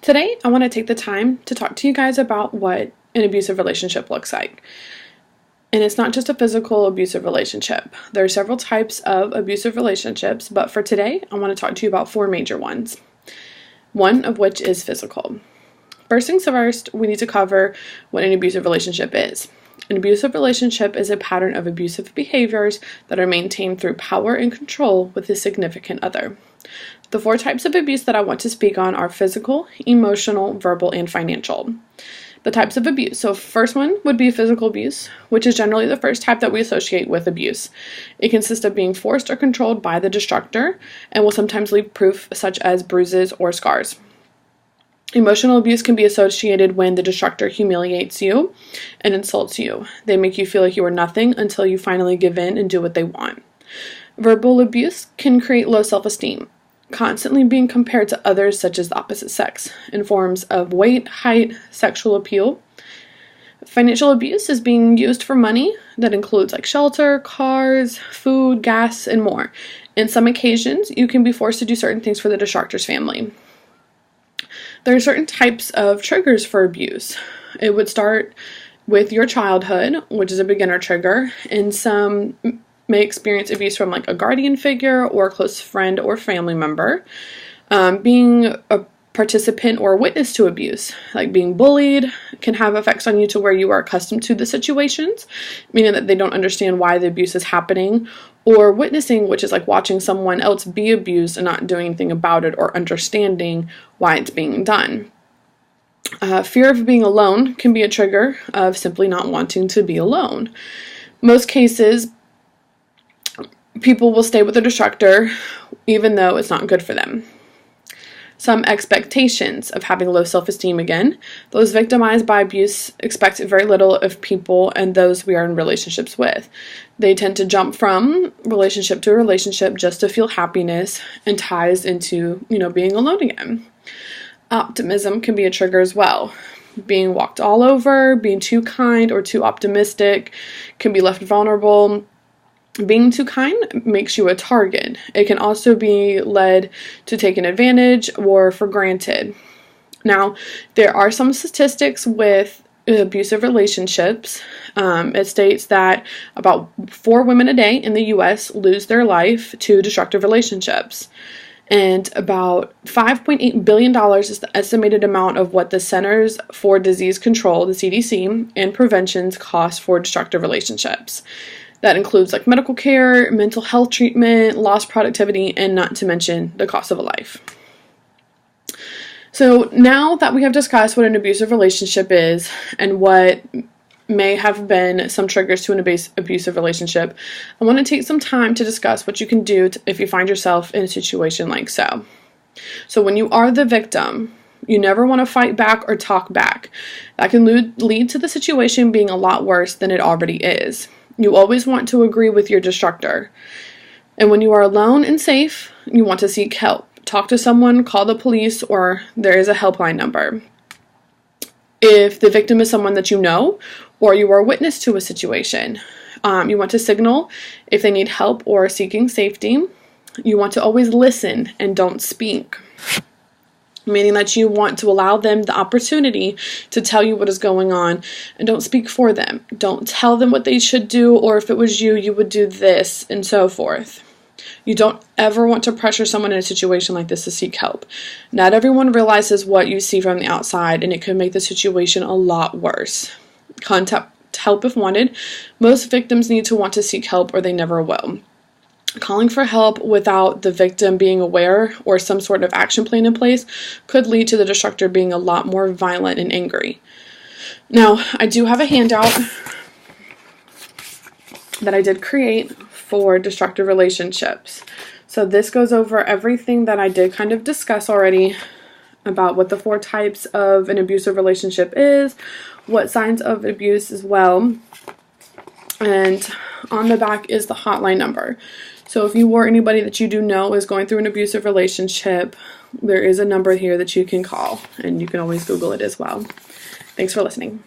Today, I want to take the time to talk to you guys about what an abusive relationship looks like. And it's not just a physical abusive relationship. There are several types of abusive relationships, but for today, I want to talk to you about four major ones. One of which is physical. First things first, we need to cover what an abusive relationship is. An abusive relationship is a pattern of abusive behaviors that are maintained through power and control with a significant other. The four types of abuse that I want to speak on are physical, emotional, verbal, and financial. The types of abuse. So first one would be physical abuse, which is generally the first type that we associate with abuse. It consists of being forced or controlled by the destructor and will sometimes leave proof such as bruises or scars. Emotional abuse can be associated when the destructor humiliates you and insults you. They make you feel like you are nothing until you finally give in and do what they want. Verbal abuse can create low self-esteem, constantly being compared to others such as the opposite sex in forms of weight, height, sexual appeal. Financial abuse is being used for money that includes like shelter, cars, food, gas, and more. In some occasions, you can be forced to do certain things for the destructor's family. There are certain types of triggers for abuse. It would start with your childhood, which is a beginner trigger, and some may experience abuse from like a guardian figure or a close friend or family member. Being a participant or witness to abuse, like being bullied, can have effects on you to where you are accustomed to the situations, meaning that they don't understand why the abuse is happening, or witnessing, which is like watching someone else be abused and not doing anything about it or understanding why it's being done. Fear of being alone can be a trigger of simply not wanting to be alone. Most cases, people will stay with the destructor even though it's not good for them. Some expectations of having low self-esteem again. Those victimized by abuse expect very little of people and those we are in relationships with. They tend to jump from relationship to relationship just to feel happiness and ties into, being alone again. Optimism can be a trigger as well. Being walked all over, being too kind or too optimistic can be left vulnerable. Being too kind makes you a target. It can also be led to taken advantage or for granted. Now, there are some statistics with abusive relationships. It states that about 4 women a day in the U.S. lose their life to destructive relationships. And about $5.8 billion is the estimated amount of what the Centers for Disease Control, the CDC, and preventions cost for destructive relationships. That includes like medical care, mental health treatment, lost productivity, and not to mention the cost of a life. So now that we have discussed what an abusive relationship is and what may have been some triggers to an abusive relationship, I want to take some time to discuss what you can do if you find yourself in a situation like so. So when you are the victim, you never want to fight back or talk back. That can lead to the situation being a lot worse than it already is. You always want to agree with your destructor. And when you are alone and safe, you want to seek help. Talk to someone, call the police, or there is a helpline number. If the victim is someone that you know, or you are a witness to a situation, you want to signal if they need help or seeking safety. You want to always listen and don't speak, meaning that you want to allow them the opportunity to tell you what is going on and don't speak for them. Don't tell them what they should do, or if it was you, you would do this, and so forth. You don't ever want to pressure someone in a situation like this to seek help. Not everyone realizes what you see from the outside, and it could make the situation a lot worse. Contact help if wanted. Most victims need to want to seek help, or they never will. Calling for help without the victim being aware or some sort of action plan in place could lead to the destructor being a lot more violent and angry. Now, I do have a handout that I did create for destructive relationships. So this goes over everything that I did kind of discuss already about what the 4 types of an abusive relationship is, what signs of abuse as well, and on the back is the hotline number. So if you or anybody that you do know is going through an abusive relationship, there is a number here that you can call, and you can always Google it as well. Thanks for listening.